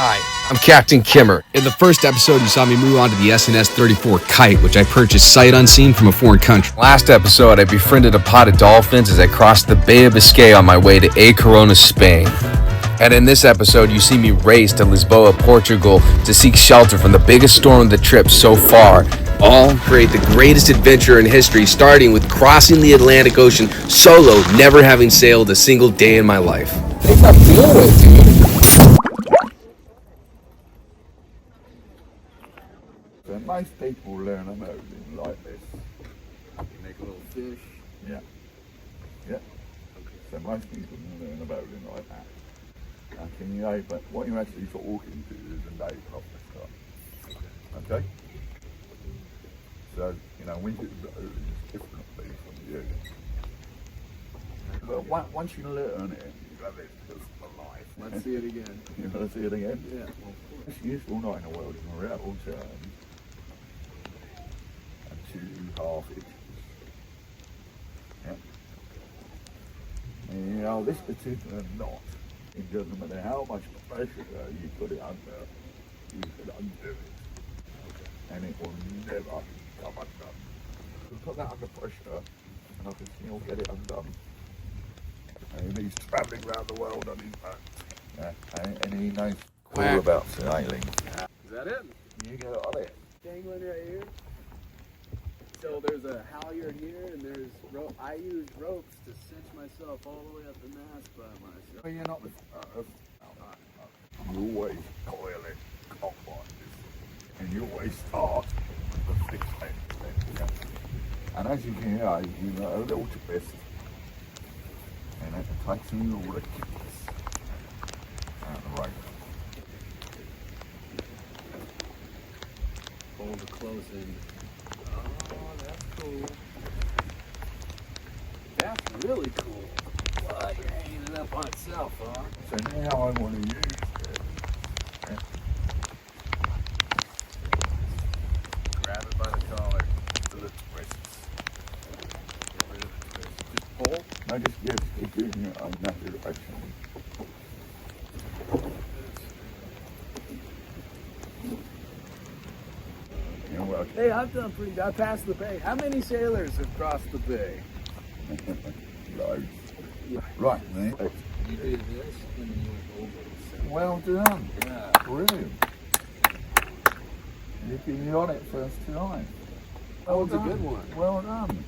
Hi, I'm Captain Kimmer. In the first episode, you saw me move on to the SNS 34 Kite, which I purchased sight unseen from a foreign country. Last episode, I befriended a pod of dolphins as I crossed the Bay of Biscay on my way to A Corona, Spain. And in this episode, you see me race to Lisbon, Portugal to seek shelter from the biggest storm of the trip so far. All create the greatest adventure in history, starting with crossing the Atlantic Ocean solo, never having sailed a single day in my life. I think I'm feeling it, dude. So most people learn a moving like this. You make a little fish. Yeah. Yeah. So most people learn a moving like that. Can you know, but what you're actually talking to is a name of the stuff. Okay? So, you know, we do those differently from you. But once you learn it, you have it just for life. Let's see it again. You want to see it again? Yeah. Well, it's useful not in the world in a real term. And 2.5 inches. Yeah. And, you know, this particular knot, it doesn't matter how much pressure you put it under, you can undo it. Okay. And it will never come undone. You put that under pressure, and I can still get it undone. And he's travelling around the world on his boat. Yeah. And he knows all about sailing. is that it? You get on it. Dangling right here. So there's a halyard here, and there's rope. I use ropes to cinch myself all the way up the mast by myself. Well, you're not the first. You always coil it clockwise, and you always start with the fixed end. And as you can hear, you know a little twist, and it takes a little ridiculous out the right. Hold the close end. Oh, that's cool. That's really cool. Well, you're hanging it up on itself, huh? So now I want to use it. Yeah. Grab it by the collar to the twists. Get rid of the twist. Just pull. No, just keep doing it in that direction. Hey, I've done pretty good. I passed the bay. How many sailors have crossed the bay? Loads. Yeah. Right, mate. You did this and you went over. Well done. Yeah. Brilliant. You've been on it first time. That was a good one. Well done.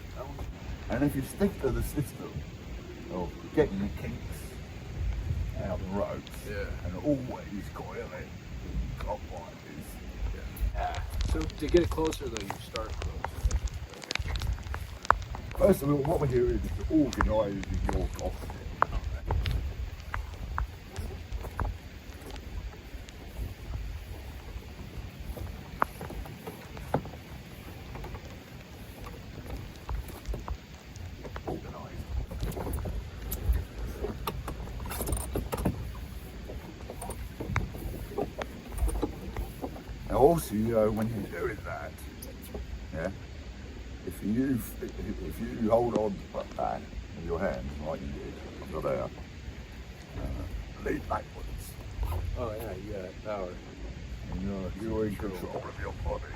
And if you stick to the system of getting the kinks out the ropes and always coil it clockwise. Yeah. So to get it closer though, you start close. First of all, what we're doing is organising your costume. Now also, you know, when you're doing that, yeah, if you hold on to that back with your hands like you did under there, lean backwards. Oh yeah, you got that power. And you're in control of your body,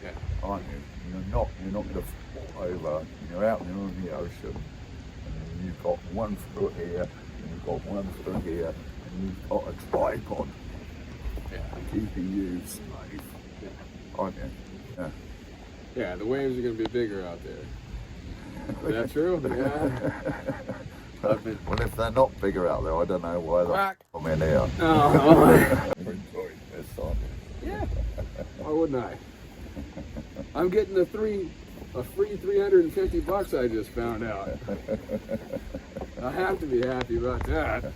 Yeah. aren't you? You're not going to fall over. You're out in the ocean, and you've got one foot here, and you've got one foot here, and you've got a tripod. Yeah. Keeping you safe, aren't you? Yeah. Yeah, the waves are going to be bigger out there. Is that true? Yeah. Well, if they're not bigger out there, I don't know why they're come in here. Oh. You're enjoying this, aren't you? Yeah. Why wouldn't I? I'm getting a free $350 I just found out. I have to be happy about that.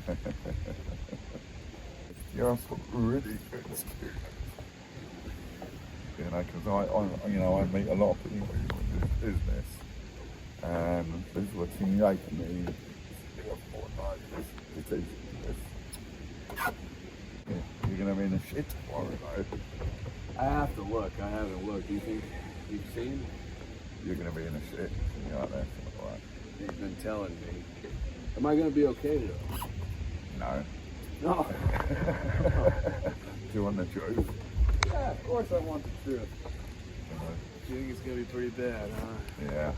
You're really good student. You know, because I meet a lot of people in this business, and this is what's unique to me. You're gonna be in the shit tomorrow, though. I have to look. I haven't looked. You think you've seen? You're gonna be in the shit. You're out there. Right. He's been telling me. Am I going to be okay though? No. No. want the truth? Yeah, of course I want the truth. You think it's gonna be pretty bad, huh? Yeah.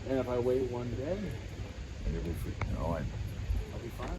And if I wait one day, You'll be freaking fine. I'll be fine.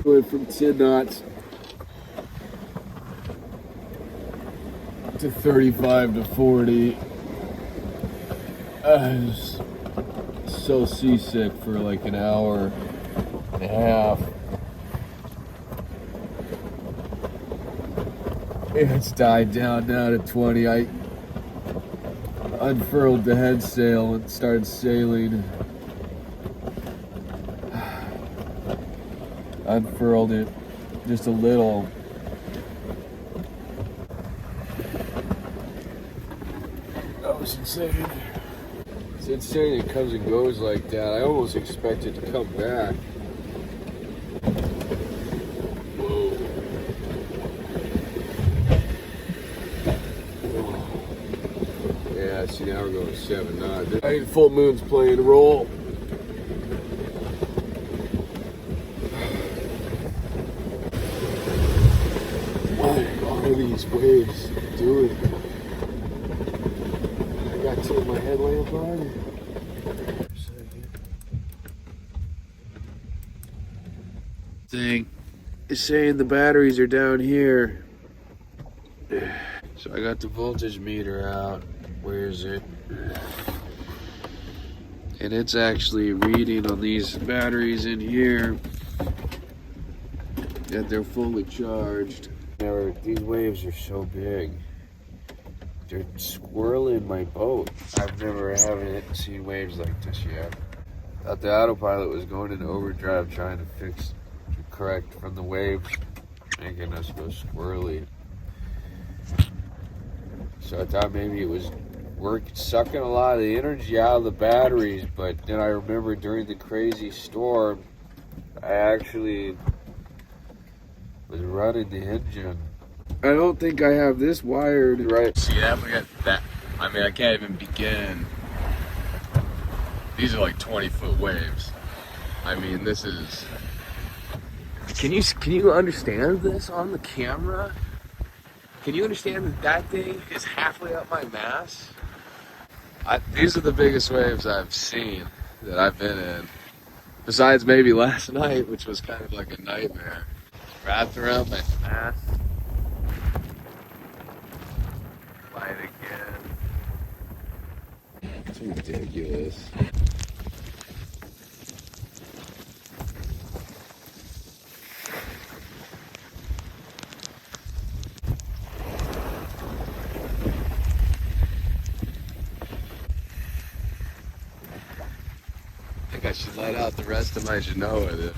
Went from 10 knots to 35 to 40. I was so seasick for like an hour and a half. It's died down now to 20. I unfurled the head sail and started sailing. Unfurled it just a little. That was insane. It's insane it comes and goes like that. I almost expect it to come back. Whoa. Yeah, see now we're going 7 knots. I think full moon's playing a role. These waves doing. I got to take my headlamp on. Thing is saying the batteries are down here. So I got the voltage meter out. Where is it? And it's actually reading on these batteries in here that they're fully charged. These waves are so big. They're swirling my boat. I've never seen waves like this yet. Thought the autopilot was going into overdrive trying to correct from the waves, making us go squirrely. So I thought maybe it was sucking a lot of the energy out of the batteries, but then I remember during the crazy storm, I actually was running the engine. I don't think I have this wired right. See that? Look at that. I mean, I can't even begin. These are like 20-foot waves. I mean, this is. Can you understand this on the camera? Can you understand that thing is halfway up my mast? These are the biggest waves I've seen that I've been in. Besides maybe last night, which was kind of like a nightmare. Wrapped around my mast. Light again. It's ridiculous. I think I should let out the rest of my Genoa then.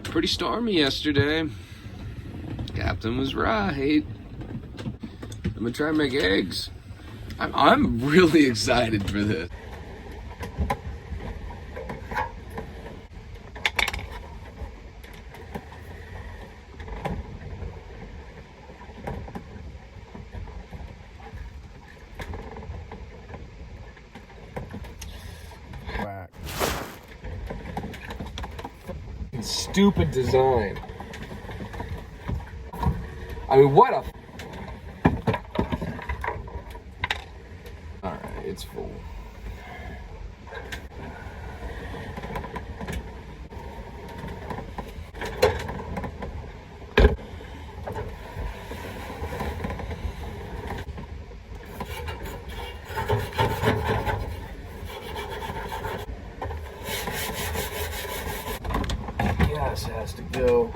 Pretty stormy yesterday. Captain was right. I'm gonna try and make eggs. I'm really excited for this. Stupid design. I mean, what a It's full. Gas has to go.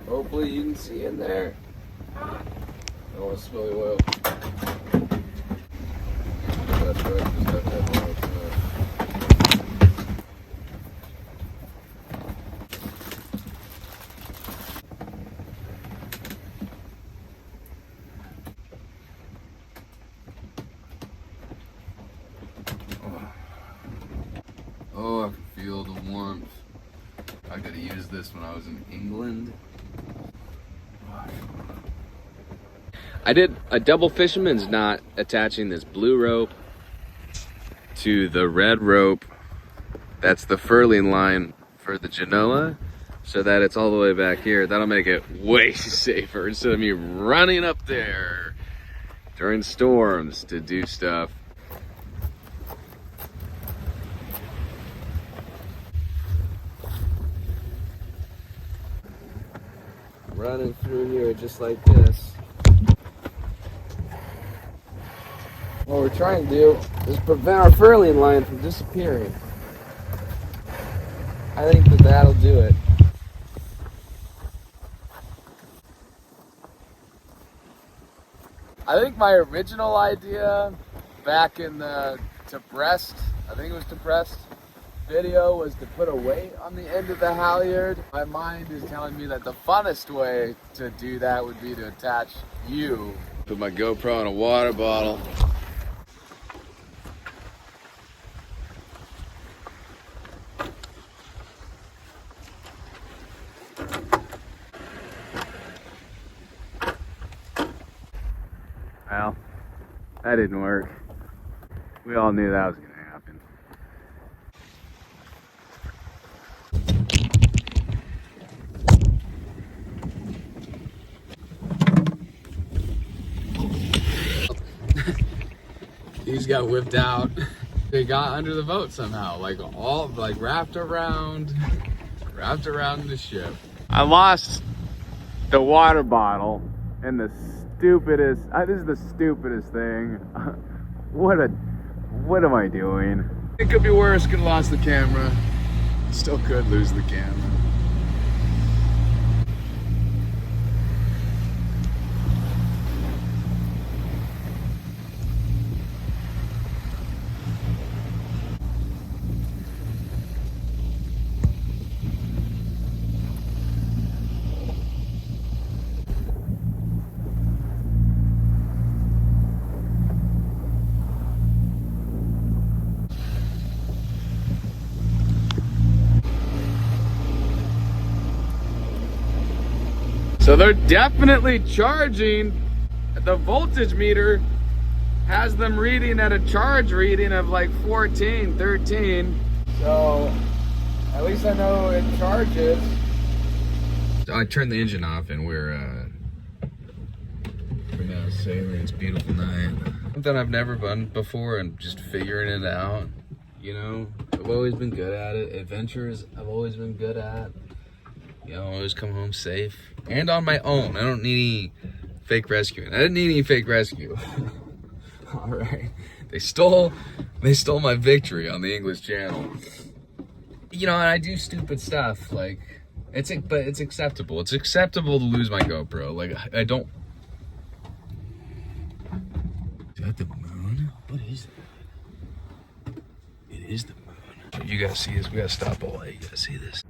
Hopefully you can see in there. I don't want to spill the oil. Oh, I can feel the warmth. I could have used this when I was in England. I did a double fisherman's knot attaching this blue rope to the red rope. That's the furling line for the Genoa, so that it's all the way back here. That'll make it way safer instead of me running up there during storms to do stuff. Running through here just like this. What we're trying to do is prevent our furling line from disappearing. I think that that'll do it. I think my original idea back in the to Brest video was to put a weight on the end of the halyard. My mind is telling me that the funnest way to do that would be to attach you. Put my GoPro in a water bottle. Well, that didn't work. We all knew that was going to happen. These got whipped out. They got under the boat somehow, wrapped around the ship. I lost the water bottle and the stupidest, this is the stupidest thing. What am I doing? It could be worse, could have lost the camera. Still could lose the camera. So they're definitely charging. The voltage meter has them reading at a charge reading of like 14, 13. So at least I know it charges. I turned the engine off and we're now sailing. It's a beautiful night. Something I've never done before and just figuring it out. You know, I've always been good at it. Adventures I've always been good at. You know, I always come home safe and on my own. I don't need any fake rescuing. I didn't need any fake rescue. All right, they stole my victory on the English Channel. You know, and I do stupid stuff like but it's acceptable. It's acceptable to lose my GoPro. Like I don't. Is that the moon? What is that? It is the moon. You gotta see this. We gotta stop all that. You gotta see this.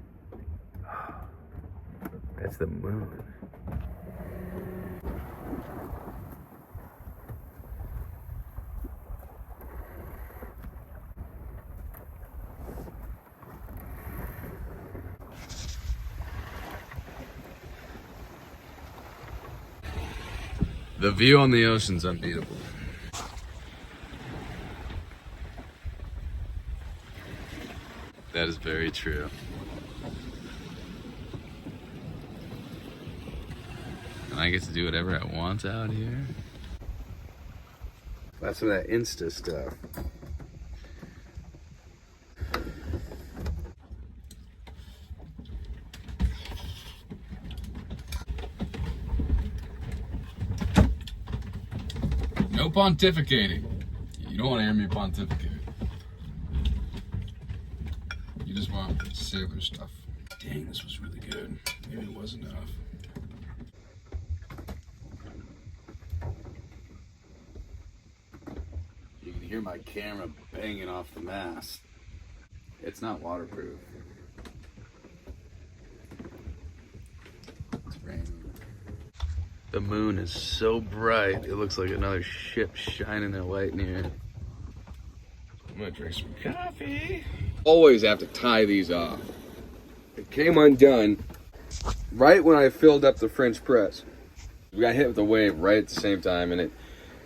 That's the moon. The view on the ocean's unbeatable. That is very true. And I get to do whatever I want out here. That's some of that Insta stuff. No pontificating. You don't want to hear me pontificate. You just want sailor stuff. Dang, this was really good. Maybe it wasn't enough. You can hear my camera banging off the mast. It's not waterproof. It's raining. The moon is so bright, it looks like another ship shining their light in the air. I'm gonna drink some coffee. Always have to tie these off. It came undone right when I filled up the French press. We got hit with a wave right at the same time, and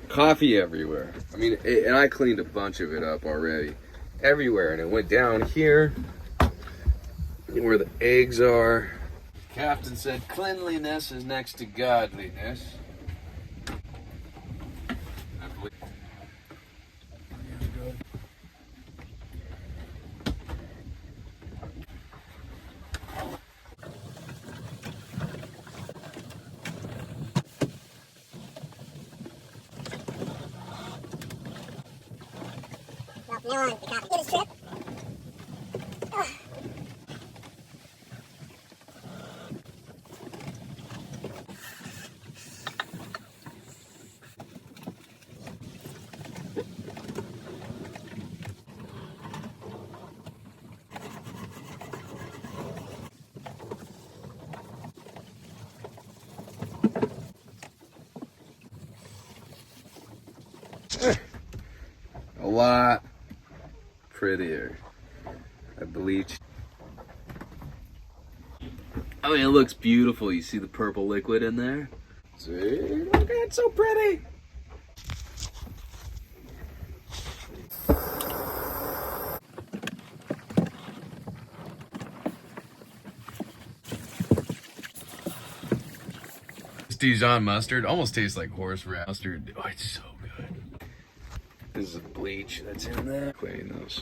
coffee everywhere. I mean, and I cleaned a bunch of it up already. Everywhere, and it went down here where the eggs are. Captain said cleanliness is next to godliness. I believe. Now on, the captain. Get his trip. A lot prettier. I bleached. I mean, it looks beautiful. You see the purple liquid in there? See? Look, it's so pretty. This Dijon mustard almost tastes like horse mustard. Oh, it's so good. This is bleach that's in there. Cleaning those.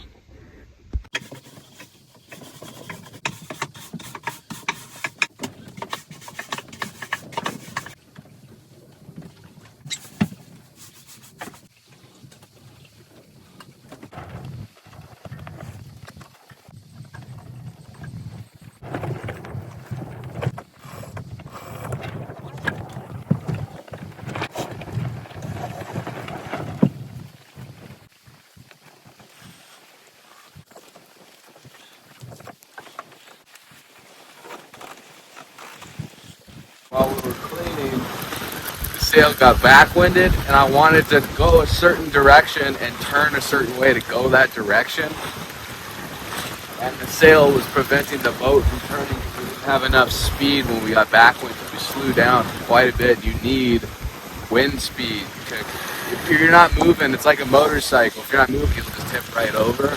While we were cleaning, the sail got backwinded, and I wanted to go a certain direction and turn a certain way to go that direction. And the sail was preventing the boat from turning. We didn't have enough speed when we got backwinded. We slew down quite a bit. You need wind speed. If you're not moving, it's like a motorcycle. If you're not moving, you'll just tip right over.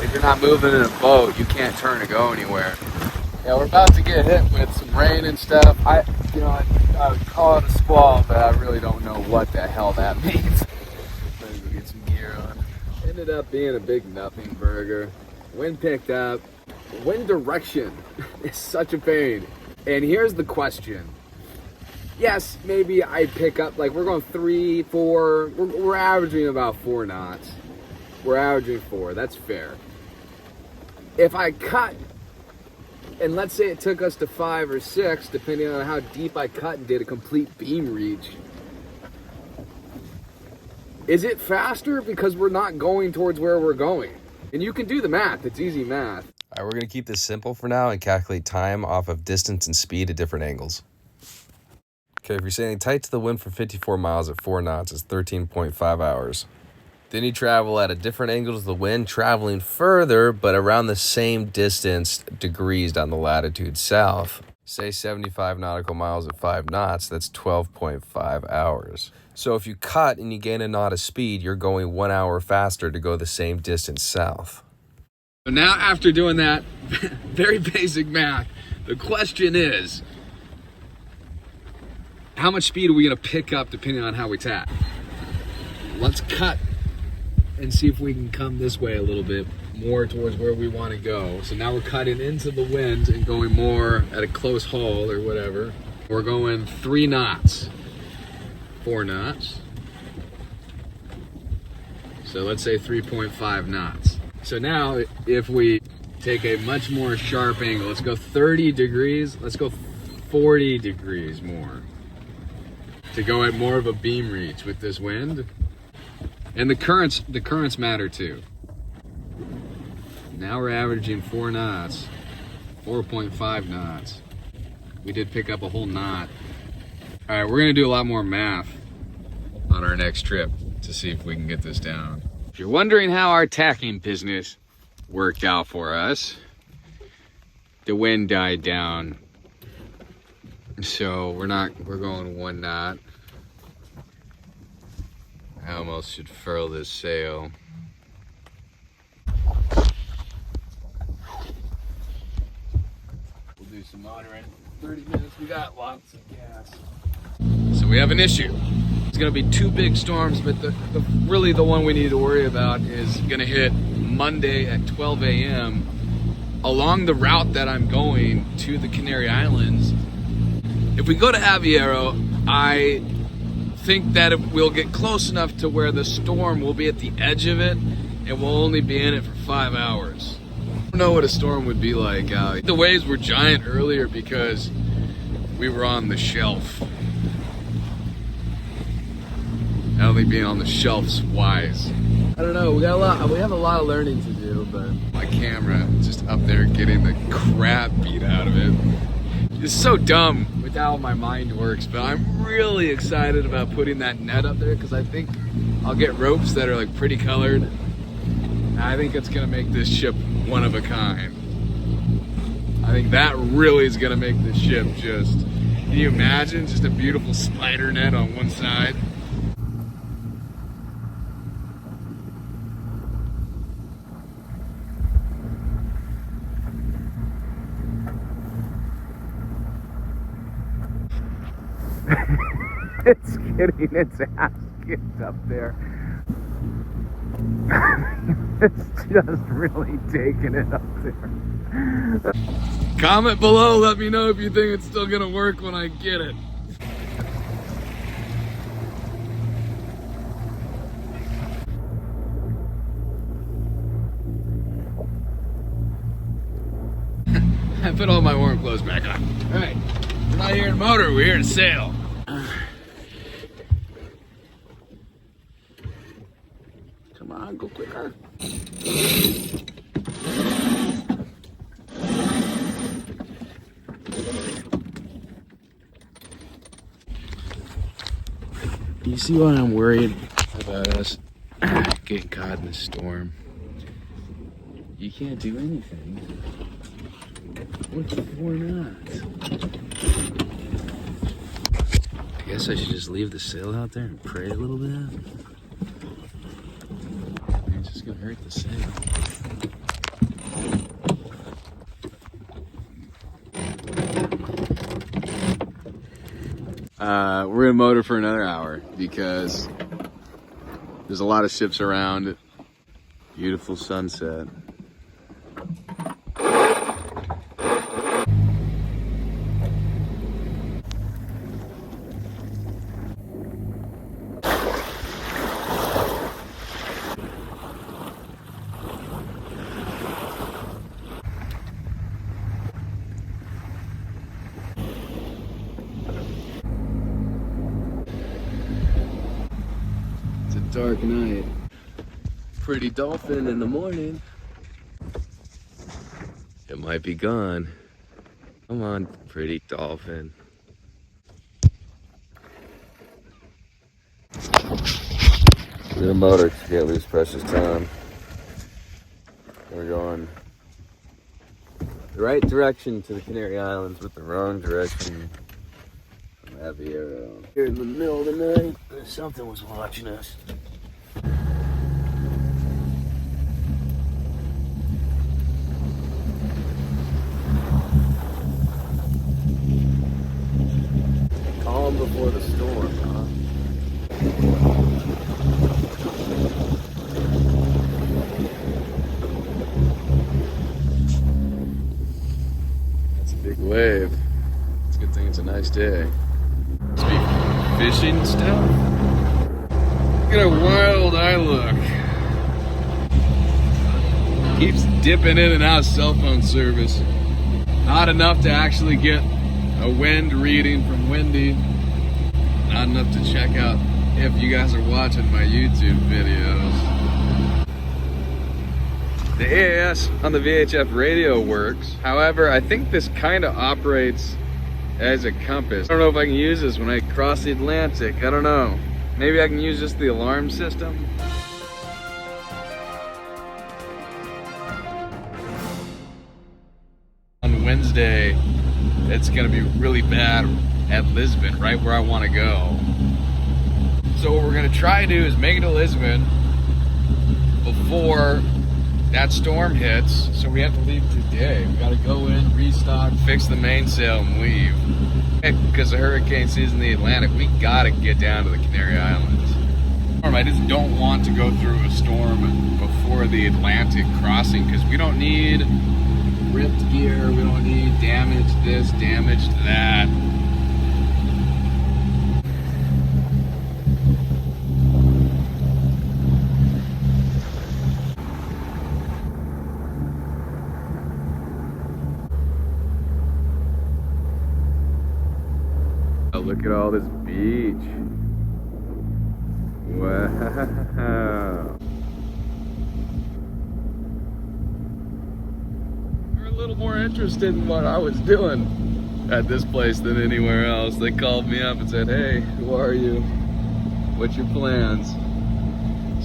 If you're not moving in a boat, you can't turn to go anywhere. Yeah, we're about to get hit with some rain and stuff. I would call it a squall, but I really don't know what the hell that means. Maybe we'll get some gear on. Ended up being a big nothing burger. Wind picked up. Wind direction is such a pain. And here's the question. Yes, maybe I pick up, like we're going 3, 4, we're averaging about 4 knots. We're averaging 4, that's fair. If I cut, and let's say it took us to 5 or 6, depending on how deep I cut and did a complete beam reach. Is it faster because we're not going towards where we're going? And you can do the math, it's easy math. All right, we're going to keep this simple for now and calculate time off of distance and speed at different angles. Okay, if you're sailing tight to the wind for 54 miles at 4 knots, it's 13.5 hours. Then you travel at a different angle to the wind, traveling further, but around the same distance degrees down the latitude south. Say 75 nautical miles at 5 knots, that's 12.5 hours. So if you cut and you gain a knot of speed, you're going 1 hour faster to go the same distance south. So now after doing that very basic math, the question is, how much speed are we gonna pick up depending on how we tack? Let's cut and see if we can come this way a little bit more towards where we want to go. So now we're cutting into the wind and going more at a close haul or whatever. We're going 3 knots, 4 knots. So let's say 3.5 knots. So now if we take a much more sharp angle, let's go 30 degrees, let's go 40 degrees more to go at more of a beam reach with this wind. And the currents matter too. Now we're averaging 4 knots, 4.5 knots. We did pick up a whole knot. All right, we're gonna do a lot more math on our next trip to see if we can get this down. If you're wondering how our tacking business worked out for us, the wind died down. So we're going 1 knot. I almost should furl this sail. We'll do some motoring. 30 minutes, we got lots of gas. So we have an issue. It's gonna be 2 big storms, but really the one we need to worry about is gonna hit Monday at 12 a.m. along the route that I'm going to the Canary Islands. If we go to Aviero, I think that we'll get close enough to where the storm will be at the edge of it and we'll only be in it for 5 hours. I don't know what a storm would be like. The waves were giant earlier because we were on the shelf. I don't think being on the shelf's wise. I don't know, we have a lot of learning to do, but my camera just up there getting the crap beat out of it. It's so dumb with how my mind works, but I'm really excited about putting that net up there because I think I'll get ropes that are like pretty colored. I think it's gonna make this ship one of a kind. I think that really is gonna make this ship just, can you imagine just a beautiful spider net on one side? It's getting its ass kicked up there. It's just really taking it up there. Comment below, let me know if you think it's still gonna work when I get it. I put all my warm clothes back on. All right, we're not here in motor, we're here to sail. Come on, go quicker. You see why I'm worried about us getting caught in the storm? You can't do anything. What's the 4 knots? I guess I should just leave the sail out there and pray a little bit. It's just gonna hurt the sail. We're gonna motor for another hour because there's a lot of ships around. Beautiful sunset. Dark night. Pretty dolphin in the morning. It might be gone. Come on, pretty dolphin. We're gonna motor to get lose precious time. We're going The right direction to the Canary Islands, but the wrong direction from Aviero. Here in the middle of the night, something was watching us. Calm before the storm, huh? That's a big wave. It's a good thing it's a nice day. Must be fishing stuff. Look at how wild I look. Keeps dipping in and out of cell phone service. Not enough to actually get a wind reading from Windy. Not enough to check out if you guys are watching my YouTube videos. The AAS on the VHF radio works. However, I think this kind of operates as a compass. I don't know if I can use this when I cross the Atlantic. I don't know. Maybe I can use just the alarm system. On Wednesday, it's gonna be really bad at Lisbon, right where I wanna go. So what we're gonna try to do is make it to Lisbon before that storm hits. So we have to leave today. We gotta go in, restock, fix the mainsail, and leave. Because the hurricane season in the Atlantic, we gotta get down to the Canary Islands. I just don't want to go through a storm before the Atlantic crossing, because we don't need ripped gear, we don't need damage this, damage that. Oh, look at all this beach. Wow. They're a little more interested in what I was doing at this place than anywhere else. They called me up and said, hey, who are you? What's your plans?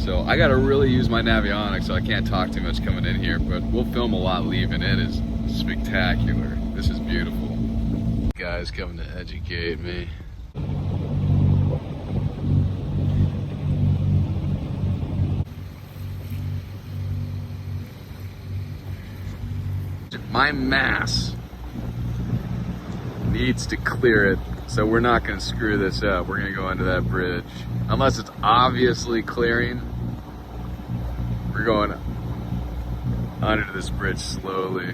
So I gotta really use my navionics, so I can't talk too much coming in here, but we'll film a lot leaving. It is spectacular. This is beautiful. Guys coming to educate me. My mass needs to clear it, so we're not going to screw this up. We're going to go under that bridge. Unless it's obviously clearing, we're going under this bridge slowly.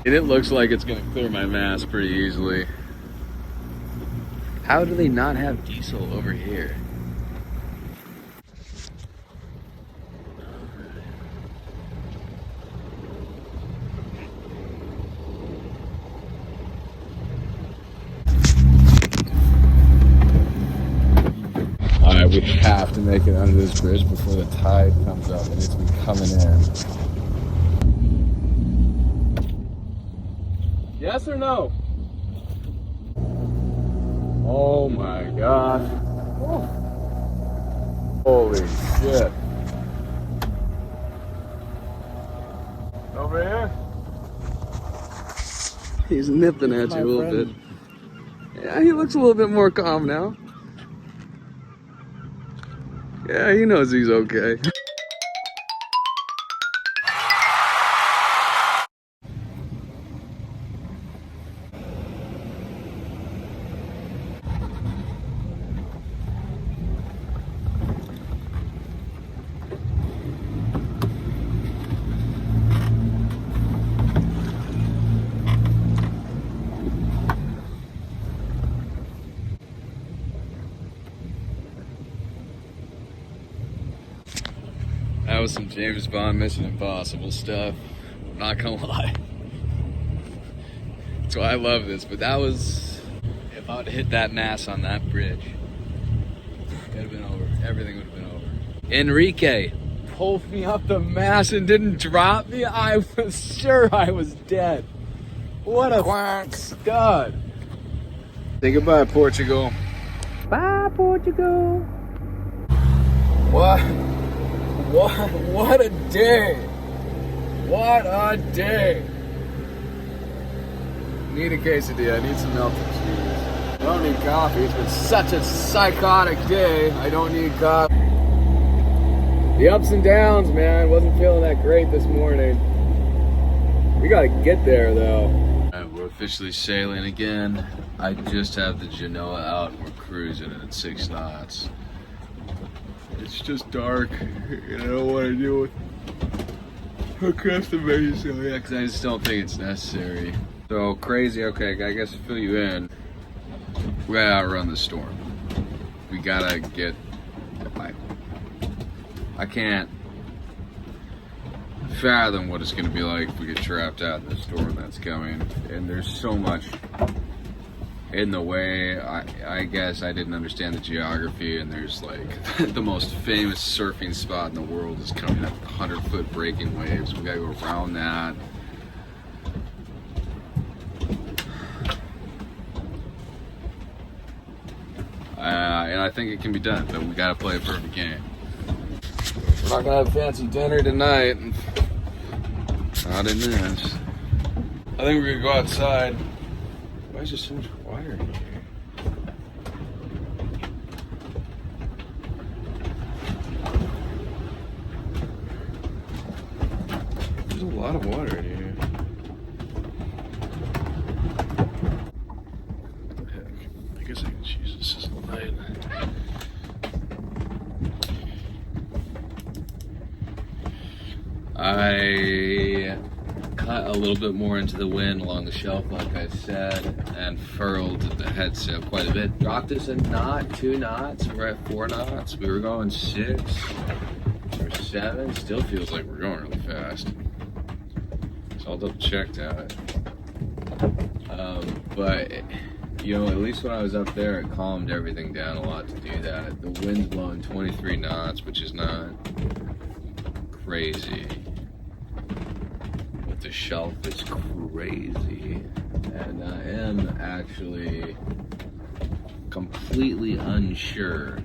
And it looks like it's going to clear my mass pretty easily. How do they not have diesel over here? Alright, we have to make it under this bridge before the tide comes up, and it's been coming in. Yes or no? Oh my gosh. Oh. Holy shit. Over here? He's nipping at you a little bit. Yeah, he looks a little bit more calm now. Yeah, he knows he's okay. That was some James Bond Mission Impossible stuff. I'm not gonna lie. That's why I love this, but that was, if I would have hit that mass on that bridge, it would have been over. Everything would have been over. Enrique pulled me up the mass and didn't drop me. I was sure I was dead. What a stud. Say goodbye, Portugal. Bye, Portugal. What a day. What a day. Need a quesadilla. I need some melted cheese. I don't need coffee. It's been such a psychotic day. I don't need coffee. The ups and downs, man. Wasn't feeling that great this morning. We gotta get there, though. We're officially sailing again. I just have the Genoa out and we're cruising at 6 knots. It's just dark and I don't want to deal with across the main sail yet because I just don't think it's necessary. So crazy, okay, I guess to fill you in, we gotta outrun the storm. We gotta get, I can't fathom what it's gonna be like if we get trapped out in the storm that's coming. And there's so much in the way. I guess I didn't understand the geography, and there's like the most famous surfing spot in the world is coming up 100-foot breaking waves. We gotta go around that. And I think it can be done, but we gotta play a perfect game. We're not gonna have fancy dinner tonight. Not in this. I think we're gonna go outside. Why is there so much water in here? There's a lot of water in here. Heck, I guess I can use this as a light. I cut a little bit more into the wind along the shelf, like I said, and furled the head sail quite a bit. Dropped us a knot, 2 knots. We're at 4 knots. We were going 6 or 7. Still feels like we're going really fast. So I'll double check that. But you know, at least when I was up there, it calmed everything down a lot to do that. The wind's blowing 23 knots, which is not crazy. The shelf is crazy, and I am actually completely unsure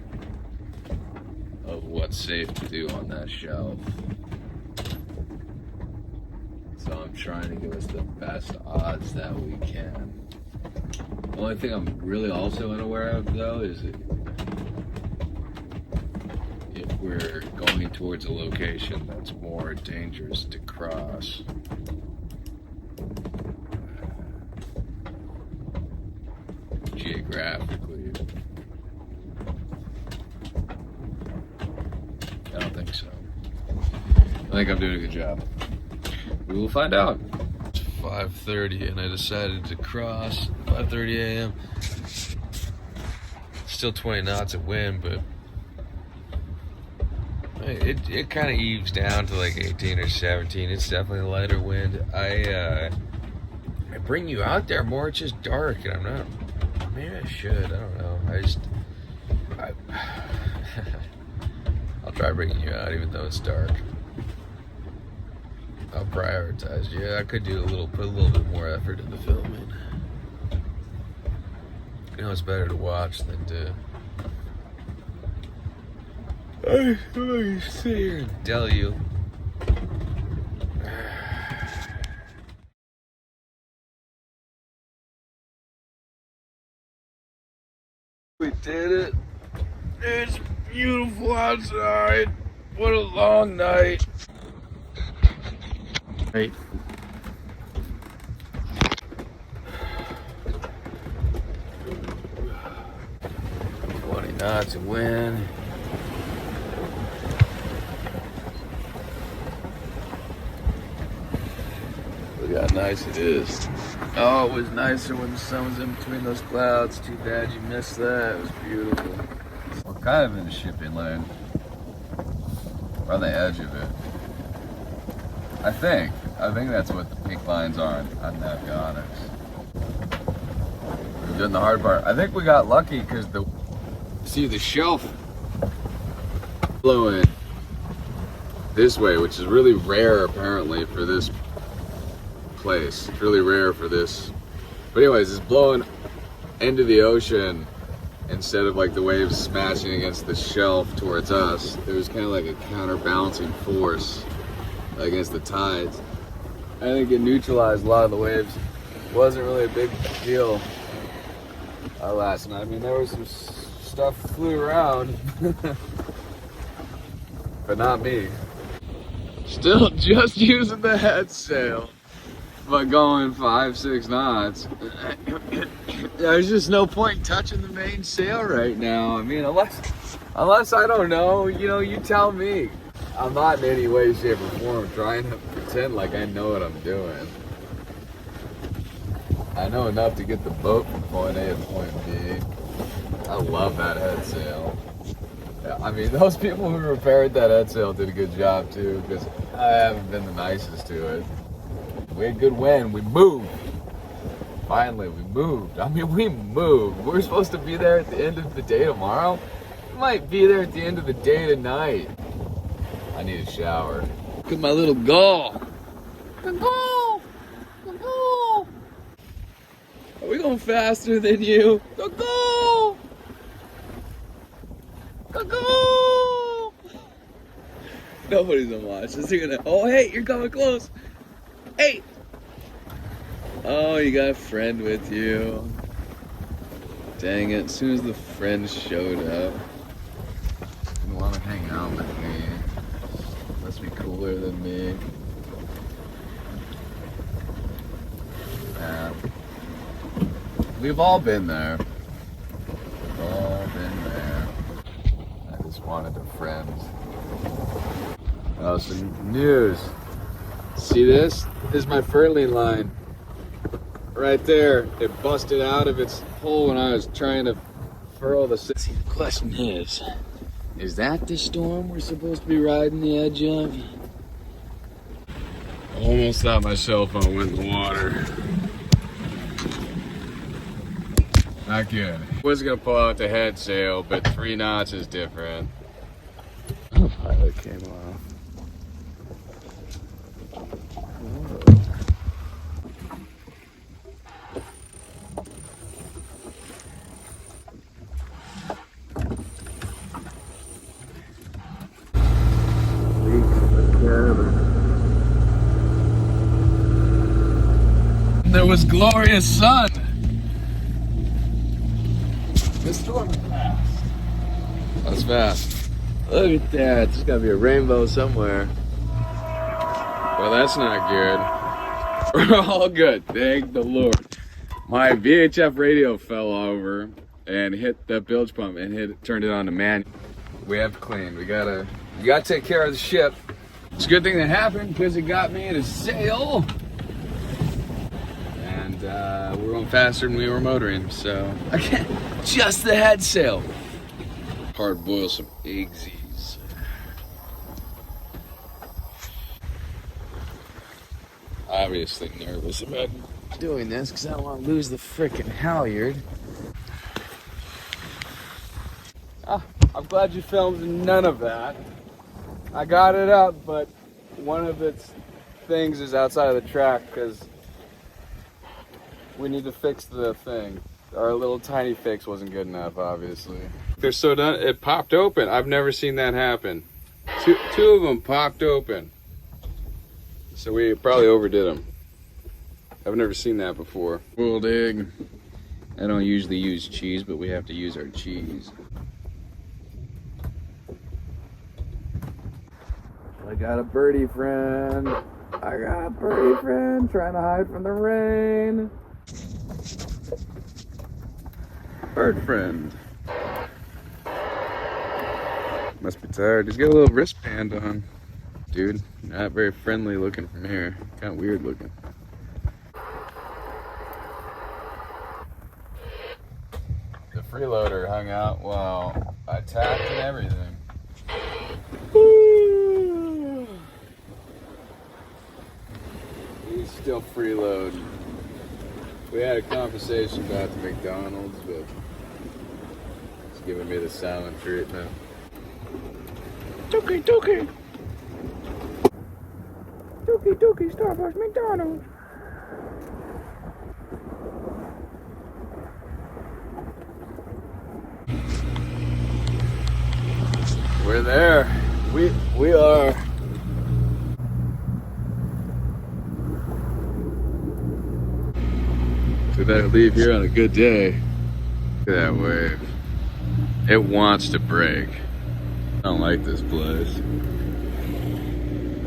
of what's safe to do on that shelf. So I'm trying to give us the best odds that we can. The only thing I'm really also unaware of, though, is if we're going towards a location that's more dangerous to cross. Geographically, I don't think so. I think I'm doing a good job. We will find out. It's 5:30 and I decided to cross. 5:30 a.m. Still 20 knots of wind, but it kind of eaves down to like 18 or 17. It's definitely a lighter wind. I bring you out there more. It's just dark, and I'm not. Maybe I should. I don't know. I'll try bringing you out, even though it's dark. I'll prioritize. Yeah, I could put a little bit more effort into filming. You know, it's better to watch than to. I sit here and tell you. We did it. It's beautiful outside. What a long night. Right. Knots of wind. Look how nice it is. Oh, it was nicer when the sun was in between those clouds. Too bad you missed that. It was beautiful. We're kind of in a shipping lane. We're on the edge of it. I think that's what the pink lines are on Navionics. We've done the hard part. I think we got lucky because the shelf blowing this way, which is really rare apparently for this place. It's really rare for this. But anyways, it's blowing into the ocean instead of like the waves smashing against the shelf towards us. There was kind of like a counterbalancing force against the tides. I think it neutralized a lot of the waves wasn't really a big deal last night. I mean, there was some stuff flew around, but not me. Still just using the head sail, but going 5-6 knots. There's just no point touching the main sail right now. I mean, unless I don't know, you know, you tell me. I'm not in any way, shape, or form trying to pretend like I know what I'm doing. I know enough to get the boat from point A to point B. I love that head sail. Yeah, I mean, those people who repaired that head sail did a good job too, because I haven't been the nicest to it. We had good wind. We moved. Finally, we moved. I mean, we moved. We're supposed to be there at the end of the day tomorrow. We might be there at the end of the day tonight. I need a shower. Look at my little gull. The gull! The gull! Are we going faster than you? The gull! The gull! Nobody's gonna watch this. You're gonna. Oh, hey, you're coming close. Hey! Oh, you got a friend with you. Dang it, as soon as the friend showed up. Didn't want to hang out with me. Must be cooler than me. Yeah. We've all been there. We've all been there. I just wanted a friend. Oh, some news. See this? This is my furling line. Right there. It busted out of its hole when I was trying to furl the... See, the question is that the storm we're supposed to be riding the edge of? Almost thought my cell phone went in the water. Not good. I was gonna pull out the head sail, but 3 knots is different. Oh, pilot came off. There was glorious sun. The storm passed. That was fast. Look at that. There's gotta be a rainbow somewhere. Well, that's not good. We're all good. Thank the Lord. My VHF radio fell over and hit the bilge pump and turned it on to manual. We have to clean. You gotta take care of the ship. It's a good thing that happened because it got me in a sail. We're going faster than we were motoring, so again, just the head sail. Hard boil some eggsies. Obviously nervous about doing this because I don't want to lose the frickin' halyard. I'm glad you filmed none of that. I got it up, but one of its things is outside of the track because we need to fix the thing. Our little tiny fix wasn't good enough, obviously. They're so done, it popped open. I've never seen that happen. Two of them popped open. So we probably overdid them. I've never seen that before. Boiled egg. I don't usually use cheese, but we have to use our cheese. I got a birdie friend. I got a birdie friend trying to hide from the rain. Bird friend. Must be tired. He's got a little wristband on. Dude, not very friendly looking from here. Kind of weird looking. The freeloader hung out while I tacked and everything. He's still freeloading. We had a conversation about the McDonald's, but he's giving me the silent treatment. Dookie, Dookie! Dookie, Dookie, Starbucks, McDonald's! We're there. We are. leave here on a good day. Look at that wave. It wants to break. I don't like this place.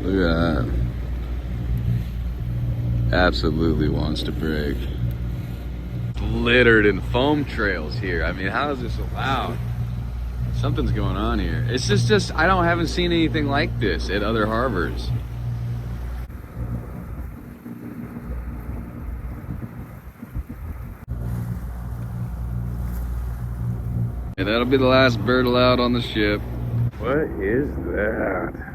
Look at that. Absolutely wants to break. Littered in foam trails here. I mean, how is this allowed? Something's going on here. It's just haven't seen anything like this at other harbors. And that'll be the last bird allowed on the ship. What is that?